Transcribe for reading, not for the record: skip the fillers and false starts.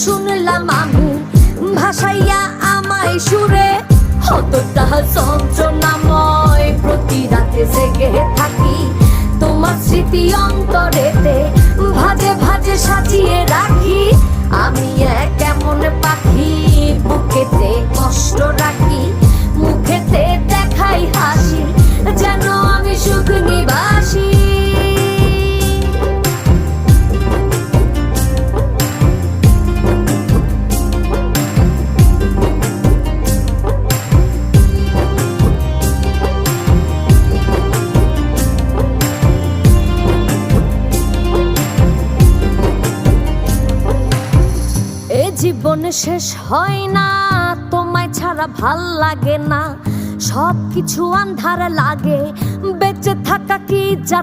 শুনলাম আমি ভাসাইয়া আমায় সুরে, কতটা যন্ত্রণাময় প্রতি রাতে জেগে থাকি। তোমার স্মৃতি অন্তরেতে ভাজে ভাজে সাজিয়ে রাখি। আমি এক এমন পাখি, বুকেতে কষ্ট রাখি, মুখেতে দেখাই হাসি, যেন আমি সুখ নিবাসী। জীবন শেষ হয় না, তোমায় ছাড়া ভাল লাগে না, সবকিছু আন্ধার লাগে, বেঁচে থাকা কি